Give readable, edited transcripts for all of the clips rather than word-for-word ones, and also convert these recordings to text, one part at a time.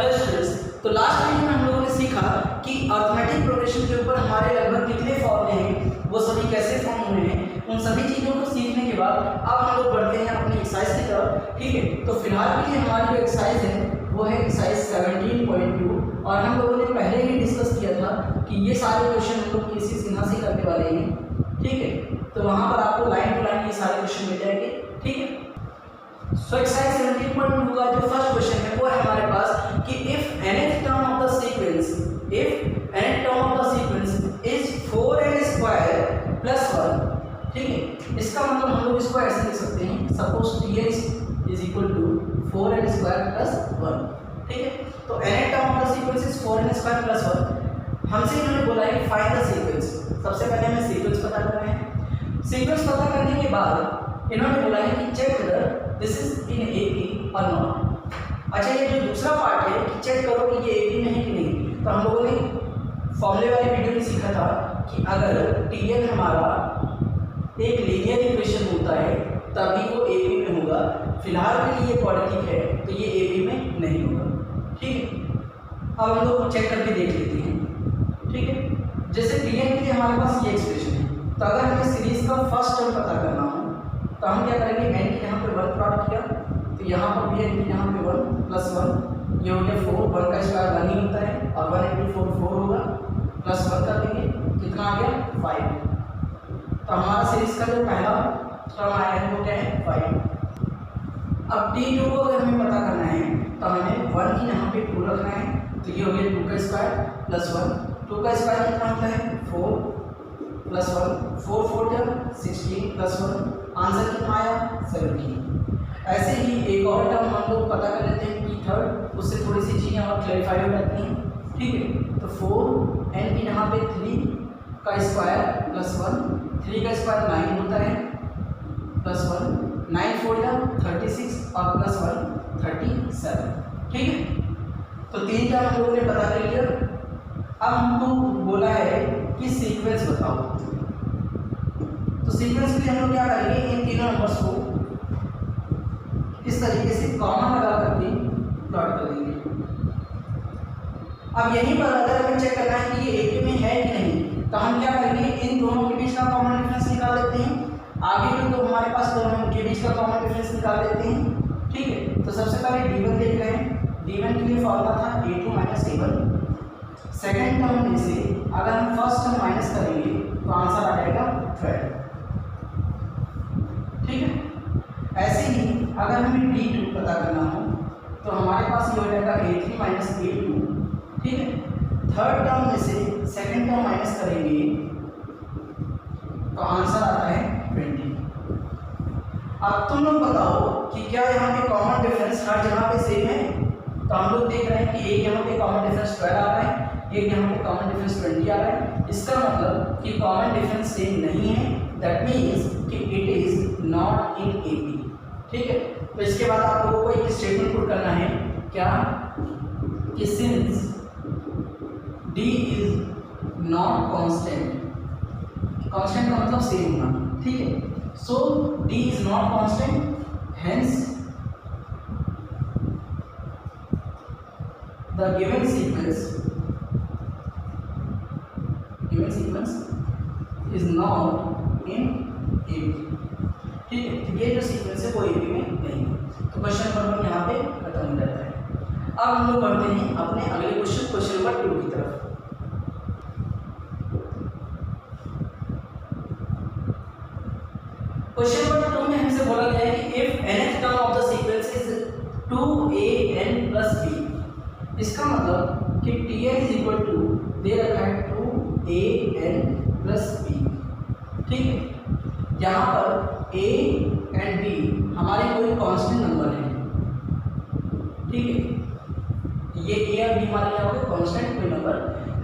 Hello students, तो last video में हम लोगों ने सीखा कि अर्थमेटिक प्रोग्रेशन के ऊपर हमारे लगभग कितने फॉर्मूले हैं, वो सभी कैसे फॉर्म हुए हैं। उन सभी चीज़ों को सीखने के बाद अब हम लोग बढ़ते हैं अपनी एक्सरसाइज की तरफ। ठीक है, तो फिलहाल के लिए हमारी जो एक्सरसाइज है वो है एक्सरसाइज 17.2 और हम लोगों ने पहले ही डिस्कस किया था कि ये सारे क्वेश्चन हम लोग किसी सिन्हा से करने वाले हैं। ठीक है, तो वहाँ पर आपको लाइन टू लाइन ये सारे क्वेश्चन मिल जाएंगे। ठीक है, सो एक्सरसाइज 17.2 का जो फर्स्ट क्वेश्चन है वो है हमारे पास कि if nth term of the sequence is 4n square plus 1। ठीक है, इसका मतलब हम लोग इसको ऐसे लिख सकते हैं, suppose tn is equal to 4n square plus 1। ठीक है, तो nth term of the sequence is 4n square plus 1। हमसे इन्होंने बोला है फाइंड द सीक्वेंस। सबसे पहले हमें सीक्वेंस पता करना है। सीक्वेंस पता करने के बाद इन्होंने बोला है कि check whether this is in AP और नॉट। अच्छा, ये जो दूसरा पार्ट है कि चेक करो कि ये AP में है कि नहीं, तो हम लोगों ने फॉर्मूले वाले वीडियो में सीखा था कि अगर Tn हमारा एक लीनियर इक्वेशन होता है तभी वो AP में होगा। फिलहाल के लिए ये क्वाड्रेटिक है तो ये AP में नहीं होगा। ठीक है, अब हम लोग चेक करके देख लेते हैं। ठीक है, जैसे Tn के लिए हमारे पास ये एक्सप्रेशन है, तो अगर हमें सीरीज का फर्स्ट टर्म पता करना हो तो हम क्या करेंगे, n की यहाँ पे 1 प्लॉट किया तो यहाँ पर भी n की यहाँ पे 1 प्लस 1, ये हो गया 4, 1 का स्क्वायर 1 ही होता है और 1 इंटू 4 4 होगा, प्लस 1 कर देंगे, कितना आ गया 5। तो हमारा सीरीज का जो पहला टर्म आया है वो क्या है 5। अब T2 को अगर हमें पता करना है तो हमें 1 की यहाँ पे 2 रखना है, तो ये हो गया 2 का स्क्वायर प्लस 1। 2 का स्क्वायर कितना होता है 4 प्लस 1, 4 4 जब 16 प्लस 1, आंसर कितना आया 17। ऐसे ही एक और टर्म हम लोग पता कर लेते हैं T3, उससे थोड़ी सी चीज़ें और क्लैरिफाई हो जाती हैं। ठीक है, तो 4n की यहाँ पे 3 का स्क्वायर प्लस 1, 3 का स्क्वायर 9 होता है प्लस 1, 9 4 जब 36 और प्लस 1 37। ठीक है, तो 3 टर्म हम लोगों ने पता कर लिया। अब हमको बोला है कि सीक्वेंस बताओ, तो सीक्वेंस के लिए हम लोग क्या करेंगे, इन तीनों नंबर्स को इस तरीके से कॉमन लगा करके प्लॉट कर देंगे। अब यहीं पर अगर हमें चेक करना है कि ये AP में है कि नहीं, तो हम क्या करेंगे, इन दोनों के बीच का कॉमन डिफरेंस निकाल लेते हैं। आगे जो तो हमारे पास दोनों के बीच का कॉमन डिफरेंस निकाल लेते हैं। ठीक है, तो सबसे पहले D1 देख रहे हैं। D1 के लिए फॉर्मूला था A2 minus A1। Second term में से अगर हम फर्स्ट टर्म माइनस करेंगे तो आंसर आ जाएगा 12। ठीक है, ऐसे ही अगर हमें D2 पता करना हो तो हमारे पास ये हो जाएगा A3 माइनस A2। ठीक है, थर्ड टर्म में से सेकेंड टर्म माइनस करेंगे तो आंसर आता है 20। अब तुम लोग बताओ कि क्या यहाँ पे कॉमन डिफरेंस हर जगह पे सेम है। तो हम लोग देख रहे हैं कि एक यहाँ पे कॉमन डिफरेंस 12 आ रहा है, एक यहाँ पे कॉमन डिफरेंस 20 आ रहा है। इसका मतलब कि कॉमन डिफरेंस सेम नहीं है, दैट मीन्स कि it is not in AP। ठीक है, तो इसके बाद आप लोगों को एक स्टेटमेंट पुट करना है, क्या कि since D is not constant, constant का मतलब सेम होना। ठीक है, सो D is not constant, hence the given sequence is not in AP। ठीक है, तो ये जो सीक्वेंस है वो AP में नहीं है। तो क्वेश्चन नंबर यहाँ पे खत्म हो जाता है। अब हम लोग बढ़ते हैं अपने अगले क्वेश्चन नंबर 2 की तरफ। क्वेश्चन नंबर 2 में हमसे बोला गया है कि if nth term of the sequence is 2an plus b। इसका मतलब कि Tn इज इक्वल टू दे रखा है 2an प्लस b। ठीक है, यहाँ पर a एंड b हमारे कोई कांस्टेंट नंबर है। ठीक है, ये a और b हमारे क्या होगा, कांस्टेंट कोई नंबर।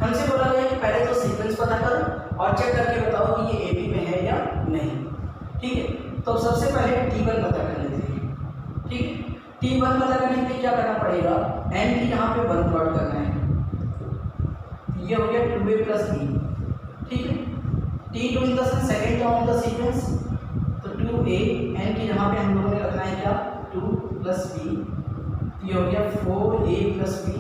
हमसे बोला गया कि पहले तो सीक्वेंस पता करो और चेक करके बताओ कि ये AP में है या नहीं। ठीक है, तो सबसे पहले T1 पता कर लेते हैं। ठीक है, T1 पता करने के लिए क्या करना पड़ेगा, n की यहाँ पे 1 प्लॉट करना है, ये हो गया 2a प्लस b। ठीक है, T2 in the second term of the sequence, तो 2a, n की यहाँ पे हम लोगों ने रखना है क्या 2 प्लस b, ये हो गया 4a प्लस बी।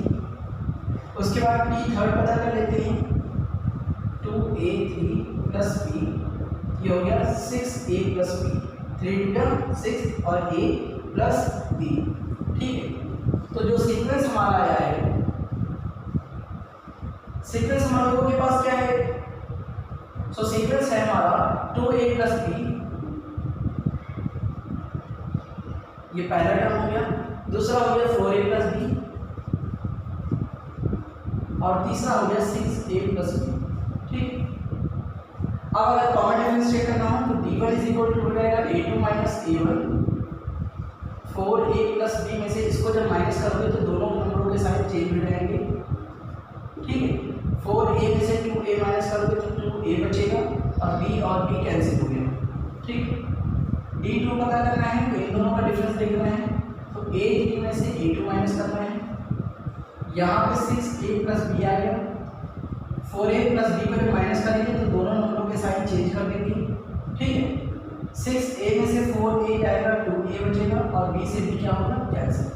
उसके बाद टी थर्ड पता कर लेते हैं, 2a3 प्लस बी, ये हो गया 6a प्लस बी, 3 टू 6 और a प्लस बी। ठीक है, तो जो सीक्वेंस हमारा आया है, सीक्वेंस हमारे लोगों के पास क्या है, सो सीक्वेंस है हमारा 2a प्लस बी, ये पहला टर्म हो गया, दूसरा हो गया 4a प्लस बी और तीसरा हो गया 6a प्लस बी। ठीक, अब अगर कॉमन डिफरेंस चेक करना हो तो d1 इज इक्वल टू हो जाएगा a2 minus a1, 4a plus b में से इसको जब माइनस करोगे तो दोनों नंबरों के साइन चेंज हो जाएंगे। ठीक है, 4a में से 2a माइनस करोगे तो 2a बचेगा और b कैंसिल हो गया। ठीक, d2 पता करना है तो इन दोनों का डिफरेंस देखना है, तो a3 में से a2 माइनस करना है, यहाँ पे 6a प्लस बी आ गया, 4a प्लस बी को जब माइनस करेंगे तो दोनों नंबरों के साइन चेंज कर देंगे। ठीक है, 6a में से 4a जाएगा, 2a बचेगा और b से b क्या होगा, कैंसिल।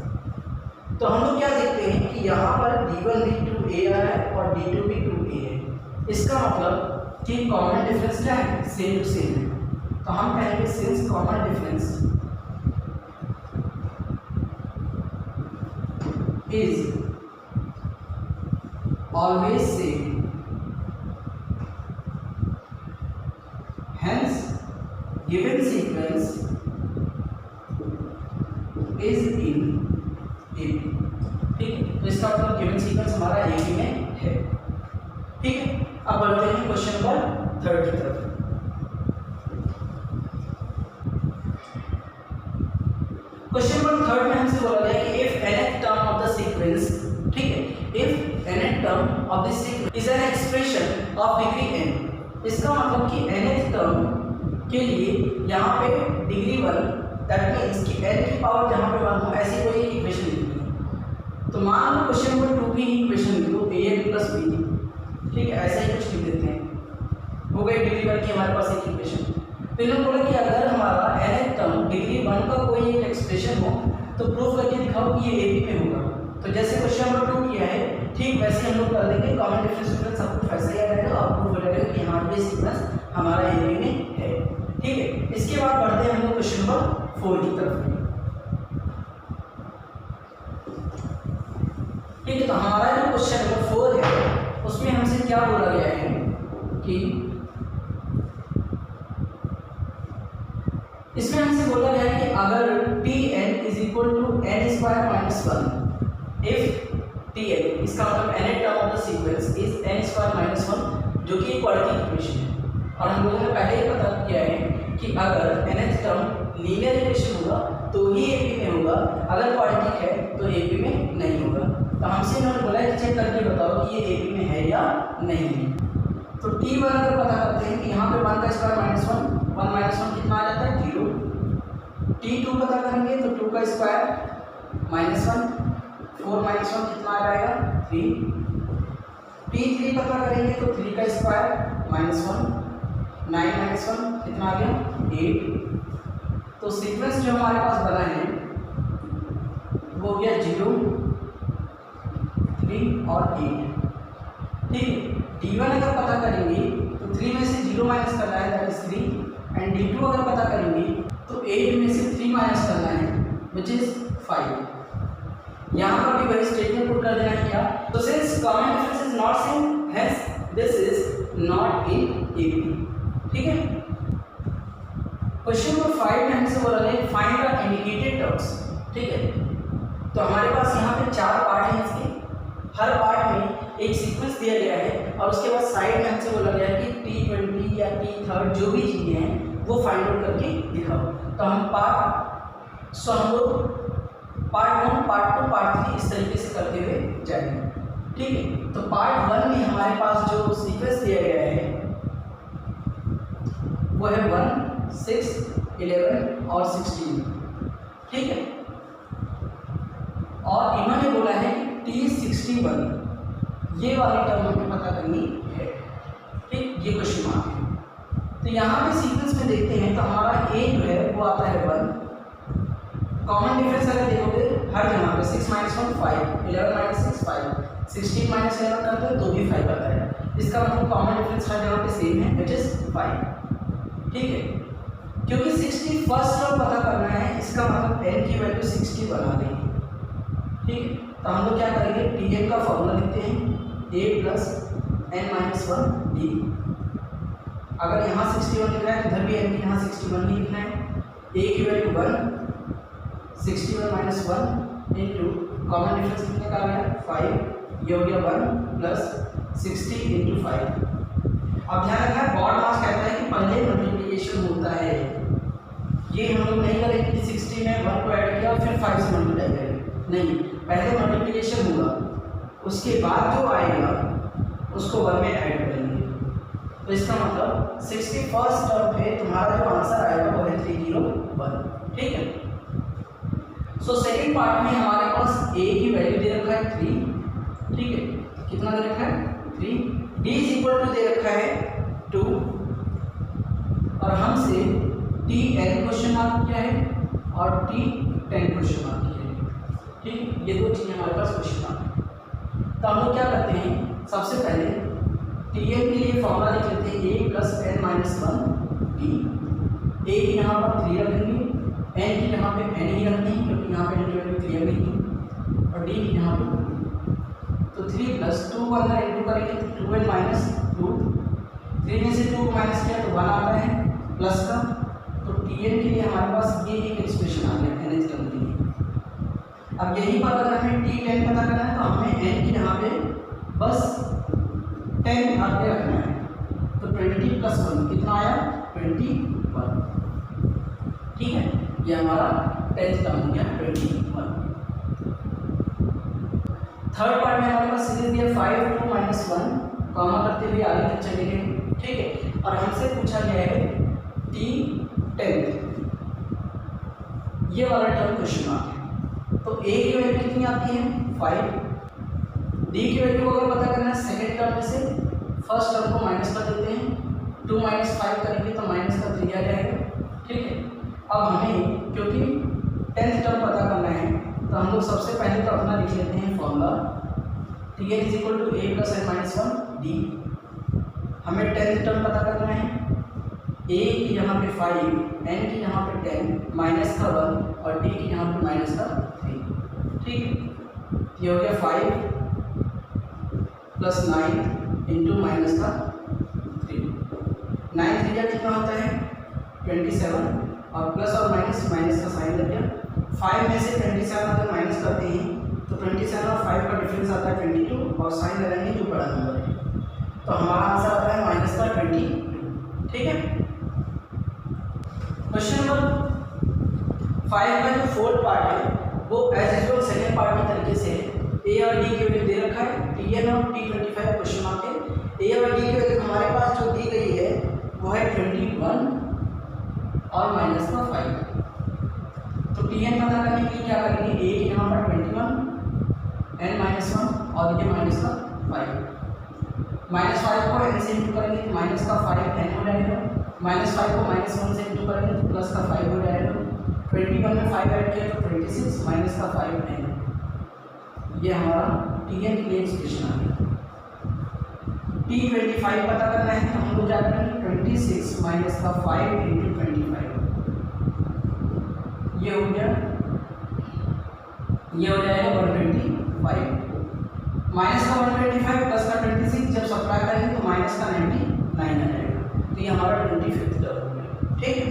तो हम लोग क्या देखते हैं कि यहाँ पर d1 भी 2a आ रहा है और d2 भी 2a है, इसका मतलब कि कॉमन डिफरेंस क्या है, सेम टू सेम है। तो हम कहेंगे since common difference is always same, hence given sequence is in AB। ठीक है, तो इसका मतलब गिवन सीक्वेंस हमारा AB में है। ठीक है, अब बढ़ते हैं क्वेश्चन नंबर 3 की तरफ। क्वेश्चन नंबर 3 में हमसे बोला गया कि if nth term of the sequence, ठीक है, if nth term of this sequence is an expression of degree n, इसका मतलब कि nth term के लिए यहाँ पे डिग्री 1, दैट मीन्स कि n की पावर जहाँ पे 1 हो ऐसी कोई इक्वेशन लिखनी है। तो मान लो क्वेश्चन नंबर 2 की इक्वेशन लिख लो an प्लस b। ठीक है, ऐसा ही कुछ लिख देते हैं, हो गई डिग्री 1 की हमारे पास एक इक्वेशन। तो इन्होंने बोला कि अगर हमारा nth टर्म डिग्री 1 का कोई एक एक्सप्रेशन हो तो प्रूफ करके दिखाओ कि ये AB में होगा। तो जैसे क्वेश्चन नंबर 2 किया है ठीक वैसे हम लोग कर देंगे, कॉमन डिफरेंस सब कुछ वैसे ही आ जाएगा और प्रूफ हो जाएगा कि हाँ ये सीक्वेंस हमारा AB में है। ठीक है, इसके बाद बढ़ते हैं हम लोग क्वेश्चन नंबर 4 की तरफ। ठीक है, तो हमारा जो क्वेश्चन नंबर 4 है उसमें हमसे क्या बोला गया है कि इसमें हमसे बोला गया है कि अगर Tn is equal to n square minus 1, if Tn, इसका मतलब nth term of the sequence is n square minus 1, जो कि क्वाड्रेटिक इक्वेशन है। और हम लोगों ने पहले ही पता किया है कि अगर nth टर्म लीनियर इक्वेशन होगा तो ही AB में होगा, अगर क्वाड्रेटिक है तो AB में नहीं होगा। तो हमसे इन्होंने बोला कि चेक करके बताओ कि ये AB में है या नहीं है। तो T1 अगर पता करते हैं कि यहाँ पे 1 का स्क्वायर माइनस 1 माइनस 1 कितना आ जाता है 0। T2 पता करेंगे तो 2 का स्क्वायर माइनस 1, 4 माइनस 1 कितना आ जाएगा 3। T3 पता करेंगे तो 3 का स्क्वायर माइनस 1, 9 माइनस 1 कितना आ गया 8। तो सीक्वेंस जो हमारे पास बना है वो हो गया 0, 3 और 8। ठीक है, D1 अगर पता करेंगे तो 3 में से 0 माइनस करना है दैट इज 3, एंड D2 अगर पता करेंगे तो 8 में से 3 माइनस करना है विच इज 5। यहाँ पर भी वही स्टेटमेंट पुट कर देना है क्या, तो since common difference is not same hence this is not in AB। ठीक है, क्वेश्चन नंबर 5 में हमसे बोला है फाइंड द इंडिकेटेड टर्म्स। ठीक है, तो हमारे पास यहाँ पे 4 पार्ट हैं इसके, हर पार्ट में एक सीक्वेंस दिया गया है और उसके बाद साइड में हमसे बोला गया है कि T20 या T3 जो भी चीज़ें हैं वो फाइंड आउट करके दिखाओ। तो हम हम लोग पार्ट 1, पार्ट 2, पार्ट 3 इस तरीके से करते हुए जाएंगे। ठीक है, तो पार्ट 1 में हमारे पास जो सीक्वेंस दिया गया है वो है 1, 6, 11 और 16। ठीक है, और इन्होंने बोला है कि T61 ये वाली टर्म हमें पता करनी है। ठीक, ये क्वेश्चन मार्क है। तो यहाँ पे सीक्वेंस में देखते हैं तो हमारा A जो है वो आता है 1, कॉमन डिफरेंस अगर देखोगे हर जगह पे 6 माइनस 1 5, 11 माइनस 6 5, 16 माइनस 11 करते हैं तो भी 5 आता है। इसका मतलब कॉमन डिफरेंस हर जगह पे सेम है, इट इज 5। ठीक है, क्योंकि 60 फर्स्ट टर्म पता करना है, इसका मतलब n की वैल्यू 60 बना देंगे। ठीक है, तो हम लोग क्या करेंगे, Tn का फॉर्मूला लिखते हैं a plus n minus 1 d। अगर यहाँ 61 लिखा है तो इधर भी n की यहाँ 61 ही लिखना है। a की value 1, 61 minus 1 into common difference कितने का आ गया 5, ये हो गया 1 प्लस 60 इंटू 5। अब ध्यान रखना है बॉड मास कहता है कि पहले मल्टीप्लिकेशन होता है, ये हम लोग नहीं करेंगे कि 60 में 1 को ऐड किया और फिर 5 से मल्टीप्लाई करेंगे, नहीं, पहले मल्टीप्लिकेशन होगा, उसके बाद जो आएगा उसको 1 में ऐड करेंगे। तो इसका मतलब 60 फर्स्ट टर्म पे तुम्हारा जो आंसर आएगा वो है 301। ठीक है, सो सेकंड पार्ट में हमारे पास a की वैल्यू दे रखा है 3। ठीक है, कितना दे रखा है 3, d इज इक्वल टू दे रखा है 2 और हमसे Tn क्वेश्चन मार्क किया है और T10 क्वेश्चन मार्क किया है। ठीक, ये दो चीज़ें हमारे पास क्वेश्चन मार्क है। तो हम लोग क्या करते हैं, सबसे पहले Tn के लिए फॉर्मूला लिख लेते हैं a plus n minus 1 d। a की यहाँ पर 3 रखेंगे, n की यहाँ पे n ही रखनी है क्योंकि यहाँ पे n की वैल्यू क्लियर नहीं है, और d की यहाँ पे 2। तो 3 प्लस 2 को अंदर इंटू करेंगे तो 2n माइनस 2, 3 में से 2 को माइनस किया तो 1 आता है प्लस का। तो Tn के लिए हमारे पास ये एक एक्सप्रेशन आ गया nth टर्म के लिए। अब यही पर अगर हमें T10 पता करना है तो हमें n की यहाँ पे बस 10 भाग के रखना है, तो 20 प्लस 1 कितना आया 21। ठीक है, ये हमारा 10th टर्म हो गया 21। थर्ड पार्ट में हमारे पास सीरीज दिया 5 2 माइनस 1, कॉमा करते हुए आगे तक चले गए। ठीक है, और हमसे पूछा गया है T10, ये वाला टर्म क्वेश्चन मार्क है। तो a की वैल्यू कितनी आती है 5, d की वैल्यू को अगर पता करना है सेकेंड टर्म में से फर्स्ट टर्म को माइनस कर देते हैं, 2 माइनस 5 करेंगे तो माइनस का 3 आ जाएगा। ठीक है, अब हमें क्योंकि 10th टर्म पता करना है तो हम लोग सबसे पहले तो अपना लिख लेते हैं formula Tn is equal to a plus n minus 1 d। हमें 10th टर्म पता करना है, a की यहाँ पे 5, n की यहाँ पे 10, माइनस का 1 और d की यहाँ पे माइनस का 3। ठीक है, ये हो गया 5 प्लस 9 इंटू माइनस का 3, 9 3 कितना होता है 27 और प्लस और माइनस का साइन लग गया। 5 में से 27 अगर माइनस करते हैं तो 27 और 5 का डिफरेंस आता है 22 और साइन लगाएंगे जो बड़ा नंबर है, तो हमारा आंसर आता है माइनस का 22। ठीक है, क्वेश्चन नंबर 5 का जो फोर्थ पार्ट है वो एज यूजुअल सेकेंड पार्ट की तरीके से a और d की वैल्यू दे रखा है, Tn और T25 क्वेश्चन मार्क है। a और d की वैल्यू हमारे पास जो दी गई है वो है 21 और माइनस का 5। तो Tn पता करने के लिए क्या करेंगे, a की यहाँ पर 21, n माइनस 1 और ये माइनस का 5। माइनस 5 को n से इंटू करेंगे तो माइनस का 5 n हो जाएगा, माइनस 5 को माइनस 1 से इंटू करेंगे तो प्लस का 5 हो जाएगा। 21 में 5 ऐड किया तो 26 माइनस का 5 n। ये हमारा Tn के लिए एक्सप्रेशन आ गया। T25 पता करना है तो हम लोग क्या करेंगे 26 माइनस का 5 इंटू 25, ये हो गया, ये हो जाएगा 125 माइनस का 125 प्लस का 26, जब सब्ट्रैक्ट करेंगे तो माइनस का 99 आ जाएगा। तो ये हमारा 25th टर्म हो गया। ठीक है,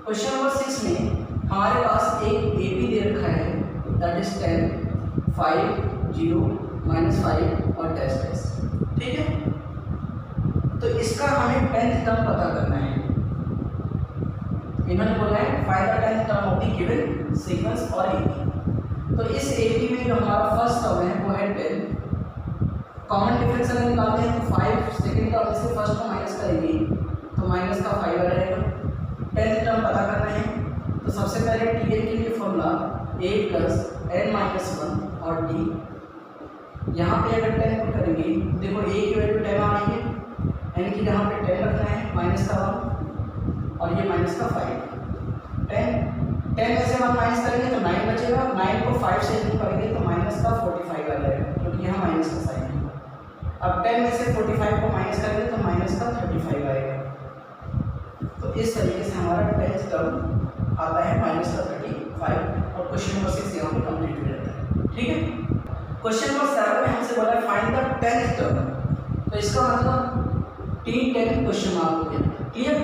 क्वेश्चन नंबर 6 में हमारे पास एक AP दे रखा है, दैट इज 10 5 0 माइनस 5 और टेस्ट। ठीक है, तो इसका हमें 10th टर्म पता करना है। इन्होंने बोला है find the 10th term of the given sequence और AP। तो इस AP में जो हमारा फर्स्ट टर्म है वो है 10, कॉमन डिफरेंस अगर निकालते हैं तो 5 सेकेंड टर्म से फर्स्ट को माइनस करेंगे तो माइनस का 5 आ जाएगा। 10th टर्म पता करना है तो सबसे पहले Tn के लिए formula a plus n minus 1 और d। यहाँ पे अगर 10 पुट करेंगे देखो a की वैल्यू 10 आ रही है, n की यहाँ पे 10 रखना है माइनस का 1 और ये माइनस का 5। 10 में से 1 माइनस करेंगे तो 9 बचेगा, 9 को 5 से इंटू करेंगे तो माइनस का 45 आ जाएगा, क्योंकि यहाँ माइनस का साइन है। अब 10 में से 45 को माइनस करेंगे तो माइनस का 35 आएगा। तो इस तरीके से हमारा 10th टर्म आता है माइनस का 35 और क्वेश्चन नंबर 6 यहाँ पे कंप्लीट हो जाता है। ठीक है, क्वेश्चन नंबर 7 में हमसे बोला फाइंड द 10th टर्म, तो इसका मतलब T10 क्वेश्चन मार्क हो गया। क्लियर,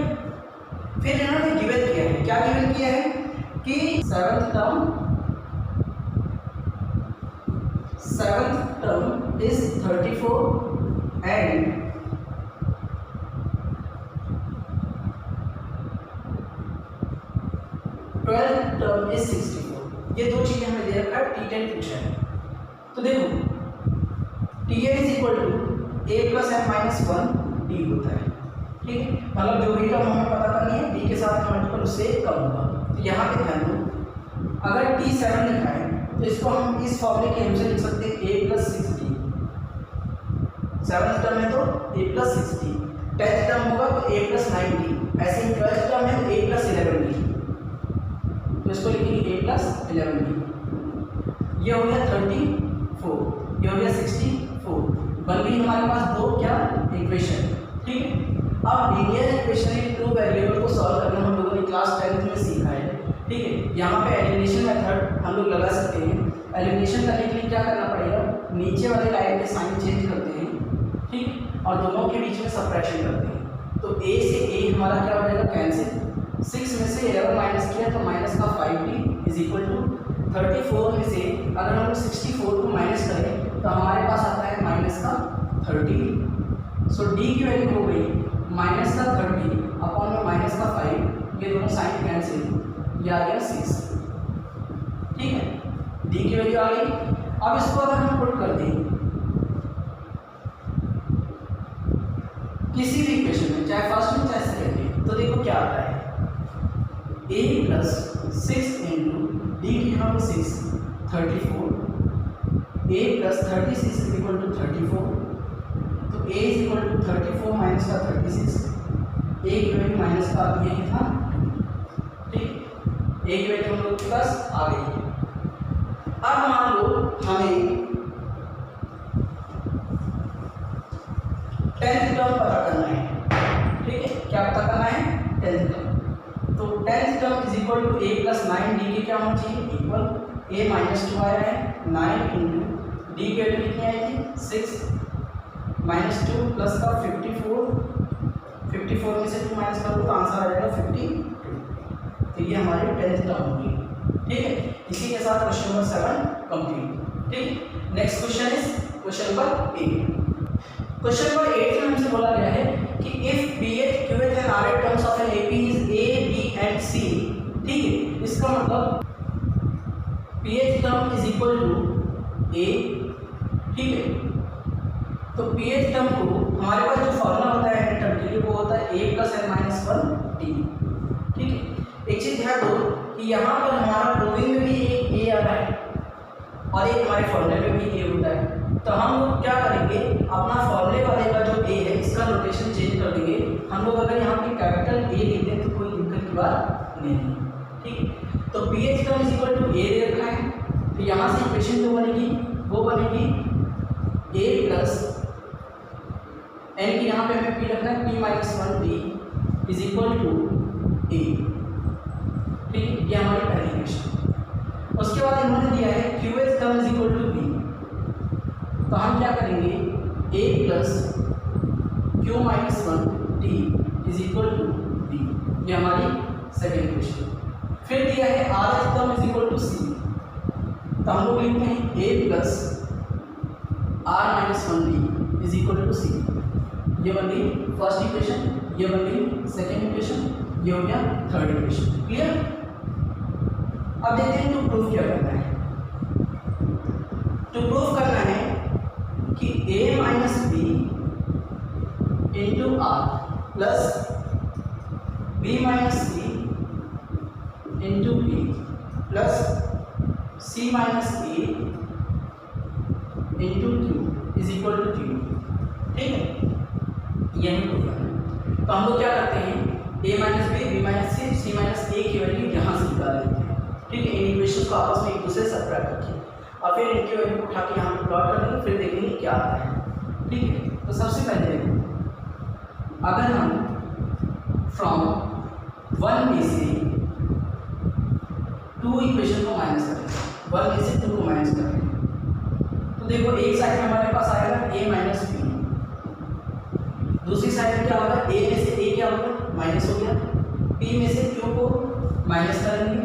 फिर इन्होंने गिवन किया है, क्या गिवन किया है कि seventh term is 34 and twelfth term is 64। ये दो चीजें हमें दे रखा है, T10 पूछा है। तो देखो T is equal to a plus m minus 1 d होता है। ठीक है, मतलब जो भी टर्म हमें पता करनी है d के साथ मल्टीपल उससे कम होगा। तो यहाँ पे ध्यान दो, अगर T7 लिखा है तो इसको हम इस फॉर्मूले के हेल्प से लिख सकते हैं a plus 6d। Seventh term है तो a plus 6d, 10th term होगा तो a प्लस 9d, ऐसे ही 12th टर्म है तो a प्लस 11d, तो इसको लिखेंगे a प्लस 11d। ये हो गया 34, ये हो गया 64, बन गई हमारे पास दो क्या इक्वेशन। ठीक है, अब लीनियर इक्वेशन में टू वेरिएबल को सॉल्व करना हम लोगों ने क्लास 10th में सीखा है। ठीक है, यहाँ पे एलिमिनेशन मेथड हम लोग लगा सकते हैं। एलिमिनेशन करने के लिए क्या करना पड़ेगा, नीचे वाले लाइन के साइन चेंज करते हैं, ठीक, और दोनों के बीच में सबट्रैक्शन करते हैं। तो a से a हमारा क्या हो जाएगा, कैंसिल। 6 में से 11 माइनस किया तो माइनस का 5d इज इक्वल टू 34 में से अगर हम 64 को माइनस करें तो हमारे पास आता है माइनस का 30। सो d की वैल्यू हो गई माइनस का 30 अपॉन में माइनस का 5, ये दोनों साइन कैंसिल, ये आ गया 6। ठीक है, d की वैल्यू आ गई। अब इसको अगर हम पुट कर दें किसी भी इक्वेशन में, चाहे फर्स्ट में चाहे सेकंड में, तो देखो क्या आता है, a प्लस 6 इंटू डी की यहाँ पे 6 34, a plus 36 is equal to 34, तो a is equal to 34 minus का 36, a की वैल्यू माइनस का आती है कितना, ठीक, a की वैल्यू हम लोग के पास आ गई है। अब मान लो हमें 10th टर्म पता करना है। ठीक है, क्या पता करना है, 10th टर्म। तो 10th term is equal to a plus 9d के क्या होना चाहिए, इक्वल a माइनस 2 आया है 9 इंटू डी की वैल्यू कितनी आई थी 6 माइनस 2 प्लस का 54 में से 2 माइनस करो तो आंसर आ जाएगा 52। तो ये हमारी 10th टर्म होगी। ठीक है, इसी के साथ क्वेश्चन नंबर 7 कंप्लीट। ठीक, next question is question number 8। Question number 8 में हमसे बोला गया है कि if BH QH and RH terms of an AP is A B and C। ठीक है, इसका मतलब PH term is equal to A। ठीक है, तो PH टर्म को हमारे पास जो फॉर्मूला होता है टर्म के लिए वो होता है A plus n minus 1D। ठीक है, एक चीज ध्यान दो कि यहाँ पर हमारा प्रूविंग में भी एक A आ रहा है और एक हमारे फॉर्मूले में भी A होता है। तो हम लोग क्या करेंगे, अपना फॉर्मूले वाले का जो A है इसका नोटेशन चेंज कर देंगे। हम लोग अगर यहाँ पे कैपिटल A लिख दें तो कोई दिक्कत की बात नहीं है। ठीक, तो PH term is equal to A दे रखा है, तो यहाँ से इक्वेशन जो बनेगी वो बनेगी A प्लस n की यहाँ पे हमें P रखना है P minus 1D is equal to A। ठीक, ये हमारी पहली इक्वेशन। उसके बाद इन्होंने दिया है QH term is equal to B, तो हम क्या करेंगे A plus Q minus 1D is equal to B, ये हमारी सेकेंड इक्वेशन। फिर दिया है RH term is equal to C, तो हम लोग लिखते हैं A plus R minus 1D is equal to C। ये बन गई फर्स्ट इक्वेशन, ये बन गई सेकेंड इक्वेशन, ये हो गया थर्ड इक्वेशन। क्लियर, अब देखते हैं टू प्रूफ क्या करना है। टू प्रूफ करना है कि A minus B into R plus B minus C into B plus C minus A into Q is equal to Q। ठीक है, ये हम प्रूफ करना है। तो हम लोग क्या करते हैं, A minus B, B minus C, C minus A की वैल्यू यहाँ से ठीक है। इन इक्वेशंस को आपस में एक दूसरे से सब्ट्रैक्ट रखिए और फिर इनकी वैल्यू को उठा के यहाँ पे प्लॉट कर देंगे, फिर देखेंगे क्या आता है। ठीक है। तो सबसे पहले अगर हम फ्रॉम 1 में से 2 इक्वेशन को माइनस करें, 1 में से 2 को माइनस करें, तो देखो एक साइड में हमारे पास आएगा a माइनस बी, दूसरी साइड में क्या होगा, a में से a क्या होगा, माइनस हो गया, p में से q को माइनस करेंगे,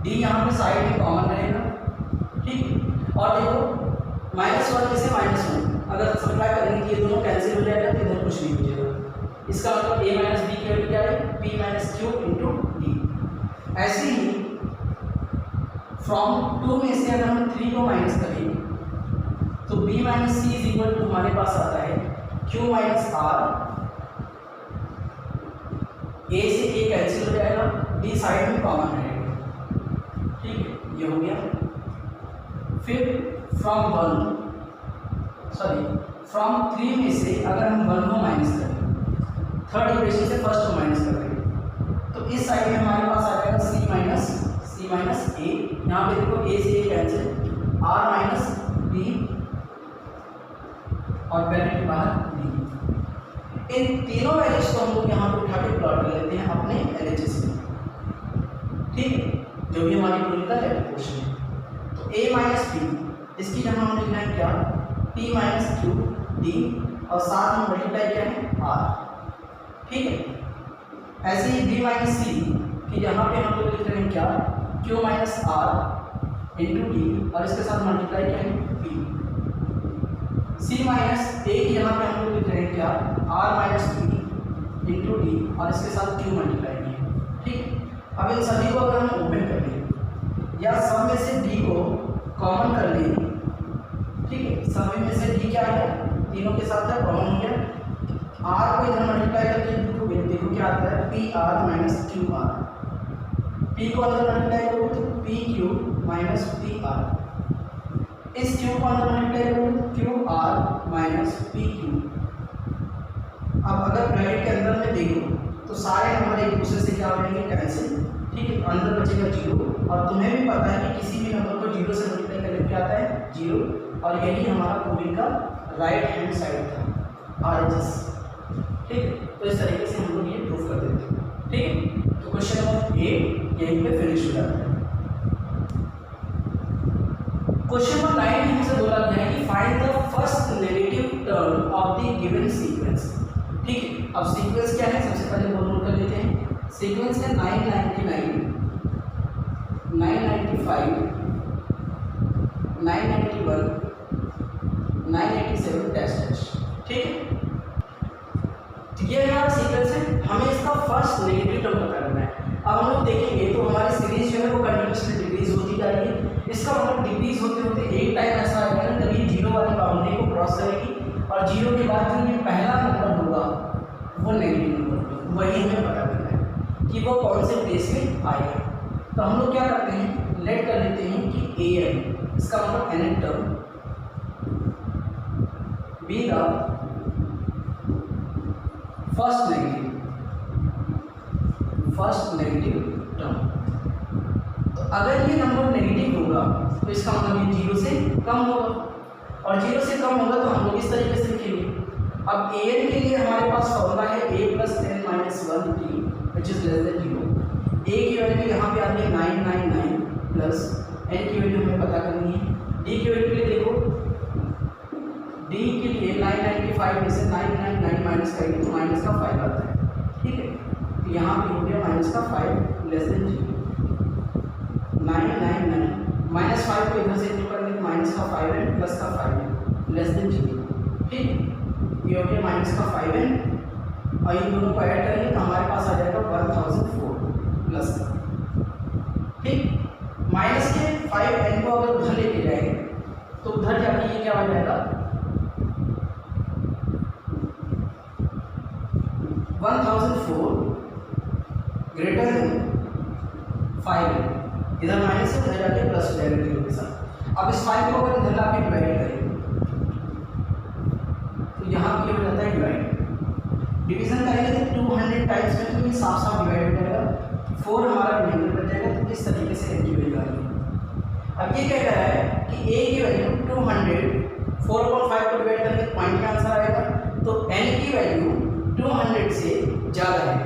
d यहाँ पे साइड में कॉमन रहेगा। ठीक। और देखो -1 में से -1 अगर सब्ट्रैक्ट करेंगे तो ये दोनों कैंसिल हो जाएगा, तो इधर कुछ नहीं बचेगा। इसका मतलब a माइनस बी की वैल्यू क्या है, p minus Q into D. ऐसे ही फ्रॉम 2 में से अगर हम 3 को माइनस करें तो b minus C is equal to हमारे पास आता है q माइनस आर, a से a कैंसिल हो जाएगा, d साइड में कॉमन रहेगा। ठीक है, ये हो गया। फिर फ्रॉम 3 में से अगर हम 1 को माइनस करें, थर्ड इक्वेशन से फर्स्ट को माइनस कर देंगे, तो इस साइड में हमारे पास आ जाएगा c माइनस a, यहाँ पे देखो a से a cancel, r minus b और ब्रैकेट के बाहर d। इन तीनों वैल्यूज को हम लोग यहाँ पे उठा के प्लॉट कर लेते हैं अपने LHS में। ठीक है, जो भी हमारी न्यूमेरिकल एप्लीकेशन है। तो a माइनस b, इसकी जगह हम लिखना है क्या, p माइनस क्यू डी, और साथ में मल्टीप्लाई क्या है r। ठीक है। ऐसे ही b माइनस सी कि यहाँ पे हम लोग लिख रहे हैं क्या, q minus R into D, और इसके साथ मल्टीप्लाई क्या है b। c माइनस a की यहाँ पे हम लोग लिख रहे हैं क्या, r minus b into D, और इसके साथ q मल्टीप्लाई किया। ठीक। अब इन सभी को अगर हम ओपन कर लें या सब में से d को कॉमन कर लें, ठीक है, सब में से d क्या है, तीनों के साथ कॉमन हो गया, r को इधर मल्टीप्लाई करके लिखोगे, देखो क्या आता है, P R minus Q R, p को अंदर मल्टीप्लाई करो तो P Q minus P R, इस q को अंदर मल्टीप्लाई करो तो Q R minus P Q. अब अगर ब्रैकेट के अंदर में देखो तो सारे नंबर एक दूसरे से क्या हो जाएंगे, कैंसिल। ठीक है, अंदर बचेगा 0, और तुम्हें भी पता है कि किसी भी नंबर को 0 से मल्टीप्लाई करके क्या आता है, 0, और यही हमारा प्रूविंग का राइट हैंड साइड था, RHS। ठीक है, तो इस तरीके से हम लोग ये प्रूफ कर देते हैं। ठीक है, तो क्वेश्चन नंबर 8 यहीं पे फिनिश हो जाता है। क्वेश्चन नंबर 9 में हमसे बोला गया है कि find the first negative term of the given sequence. ठीक है, अब सीक्वेंस क्या है, सबसे पहले वो नोट कर लेते हैं। सीक्वेंस है 999, 995, 991, 987 डैश डैश। ठीक है, ये हमारा सीक्वेंस है, हमें इसका फर्स्ट नेगेटिव टर्म पता करना है। अब हम लोग देखेंगे तो हमारी सीरीज जो है वो कंटिन्यूसली डिक्रीज होती जा रही है। इसका मतलब डिक्रीज होते होते एक टाइम ऐसा आएगा ना, कभी 0 वाली बाउंड्री को क्रॉस करेगी, और 0 के बाद जो ये पहला नंबर होगा वो नेगेटिव नंबर होगा। वही हमें पता करना है कि वो कौन से प्लेस में आएगा। तो हम लोग क्या करते हैं, लेट कर लेते हैं कि an, इसका मतलब nth term, be the first negative term. तो अगर ये नंबर नेगेटिव होगा तो इसका मतलब ये 0 से कम होगा, और 0 से कम होगा तो हम लोग इस तरीके से लिखेंगे। अब an के लिए हमारे पास फॉर्मूला है a plus n minus 1t which is less than 0। a की वैल्यू यहाँ पे आती है 999 प्लस n की वैल्यू हमें पता करनी है। d की वैल्यू के लिए देखो, d के लिए 995 में से 999 माइनस करेंगे तो माइनस का 5 आता है। ठीक है, तो यहाँ पे हो गया माइनस का 5 लेस देन 0। 999 माइनस 5 को इधर से इंटू करेंगे तो माइनस का 5n प्लस का 5n लेस देन 0। ठीक, ये हो गया माइनस का 5n, और इन दोनों को ऐड करेंगे तो हमारे पास आ जाएगा 1004 प्लस का। ठीक, माइनस के 5n को अगर उधर लेके जाएंगे तो उधर जाके ये क्या हो जाएगा, 1004 ग्रेटर देन 5n, इधर माइनस से उधर जाके प्लस हो जाएगा 0 के साथ। अब इस 5 को अगर इधर लाके डिवाइड करेंगे तो यहाँ पे हो जाता है डिवाइड, डिवीजन करेंगे तो 200 टाइम्स में तो ये साफ साफ डिवाइड हो जाएगा, 4 हमारा रिमाइंडर बच जाएगा। तो इस तरीके से n की वैल्यू आ रही है। अब ये क्या कह रहा है कि a की वैल्यू 200 4/5 को डिवाइड करके पॉइंट में आंसर आएगा, तो n की वैल्यू 200 से ज़्यादा है।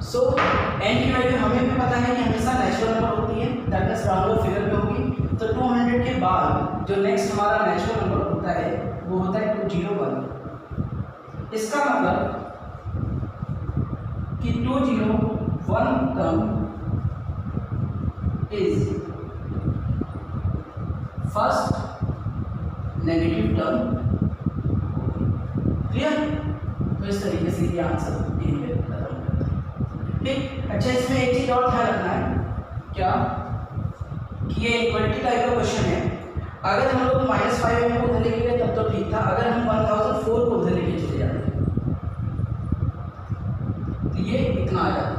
सो n की वैल्यू हमें भी पता है कि हमेशा नेचुरल नंबर होती है, दैट मींस राउंड फिगर पे होगी। तो 200 के बाद जो नेक्स्ट हमारा नेचुरल नंबर होता है वो होता है 201। इसका मतलब कि 201 term is first negative term. Clear? तो इस तरीके से ये आंसर ठीक। अच्छा, इसमें एक चीज और ध्यान रखना है क्या कि ये इक्वलिटी टाइप का क्वेश्चन है। अगर हम लोग -5m को उधर लेके गए तब तो ठीक था, अगर हम 1004 को उधर लेके चले जाते तो ये इतना आ जाता।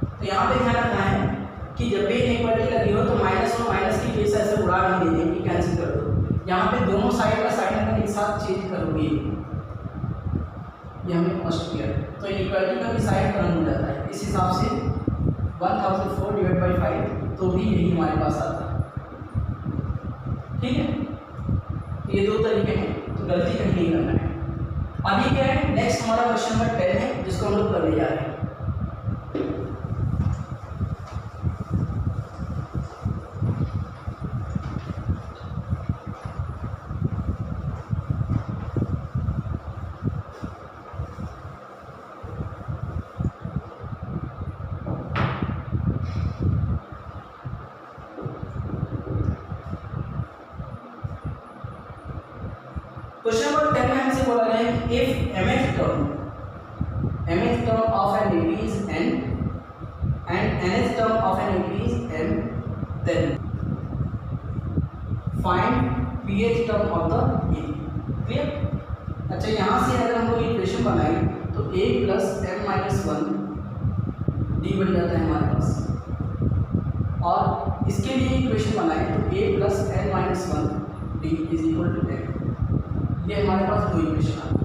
तो यहाँ पे ध्यान रखना है कि जब भी इक्वलिटी लगी हो तो माइनस और माइनस की केस ऐसे उड़ा नहीं देंगे कि कैंसिल कर दो। यहाँ पे दोनों साइड का साइन अगर एक साथ चेंज करोगे, ये हमने मस्ट किया, तो इक्वलिटी का भी साइन टर्न हो जाता है। इस हिसाब से 1004 डिवाइड बाई 5 तो भी यही हमारे पास आता है। ठीक है, ये दो तरीके हैं, तो गलती कहीं नहीं करना है। अभी क्या है, नेक्स्ट हमारा क्वेश्चन नंबर 10 है जिसको हम लोग करने जा रहे हैं। क्वेश्चन नंबर 10 में हमसे बोला गया है कि if mth term of an AP is n and nth term of an AP is m, then find pth term of the AP। Clear? अच्छा, यहाँ से अगर हम लोग इक्वेशन बनाएं तो a plus m minus 1 d बन जाता है हमारे पास, और इसके लिए इक्वेशन बनाएं तो a plus n minus 1 d is equal to m। ये हमारे पास दो इक्वेशन आ गई,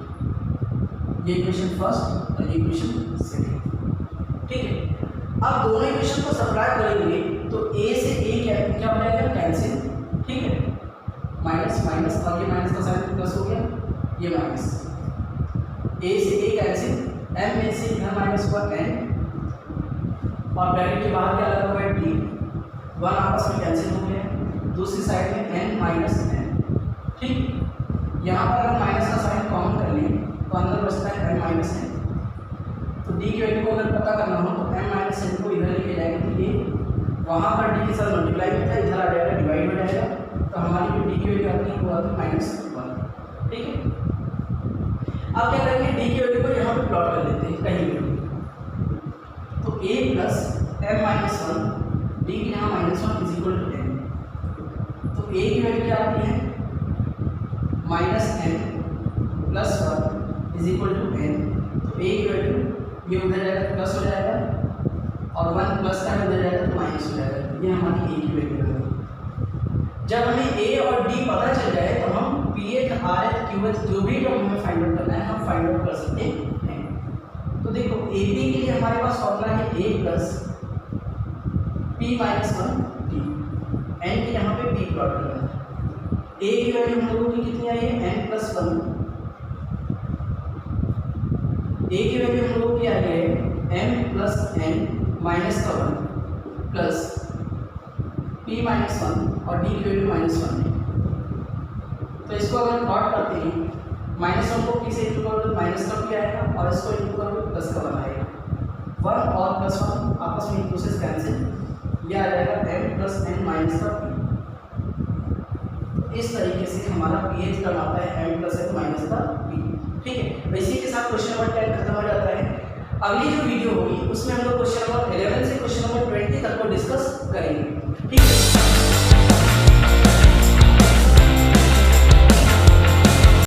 ये इक्वेशन फर्स्ट और ये इक्वेशन सेकंड। ठीक है, अब दोनों इक्वेशन को सब्ट्रैक्ट करेंगे तो a से a क्या हो जाएगा, कैंसिल। ठीक है, माइनस माइनस और ये माइनस का साइन प्लस हो गया, ये माइनस, a से a कैंसिल, m में से इधर माइनस हुआ n, और ब्रैकेट के बाहर क्या लगा हुआ है d, 1 आपस में कैंसिल हो गया, दूसरी साइड में n माइनस n। ठीक, यहाँ पर अगर माइनस का साइन कॉमन कर लें तो अंदर बचता है m माइनस n। तो d की वैल्यू को अगर पता करना हो तो m माइनस n को इधर लेके जाएंगे तो ये वहाँ पर d के साथ मल्टीप्लाई होता है, इधर आ जाएगा डिवाइड हो जाएगा, तो हमारी जो d की वैल्यू आती है वो आती है -1। ठीक है, अब क्या करेंगे, d की वैल्यू को यहाँ पे प्लॉट कर देते हैं कहीं भी, तो a plus m minus 1 d के यहाँ -1 इज इक्वल टू n। तो a की वैल्यू क्या आती है, -n plus 1 is equal to n। तो a की वैल्यू ये उधर जाएगा प्लस हो जाएगा, और 1 प्लस का उधर जाएगा तो माइनस हो जाएगा। ये हमारी a की वैल्यू है। जब हमें a और d पता चल जाए तो हम pth rth qth जो भी टर्म हमें फाइंड आउट करना है हम फाइंड आउट कर सकते हैं। तो देखो ab के लिए हमारे पास फॉर्मूला है a plus p minus 1 d, n के यहाँ पे p प्लॉट करना है। a की वैल्यू हम लोगों की कितनी आई है, n प्लस 1। a की वैल्यू हम लोगों की आ गई है m प्लस n माइनस का 1 प्लस p माइनस 1, और d की वैल्यू -1 है। तो इसको अगर प्लॉट करते हैं, -1 को p से इंटू करो तो माइनस का p आएगा, और इसको इंटू करो तो प्लस का 1 आएगा। 1 और +1 आपस में एक दूसरे से कैंसिल, ये आ जाएगा m प्लस n माइनस का p। इस तरीके से हमारा ph टर्म आता है m प्लस n माइनस का p। ठीक है, इसी के साथ क्वेश्चन नंबर 10 खत्म हो जाता है। अगली जो वीडियो होगी उसमें हम लोग क्वेश्चन नंबर 11 से क्वेश्चन नंबर 20 तक को डिस्कस करेंगे। ठीक है।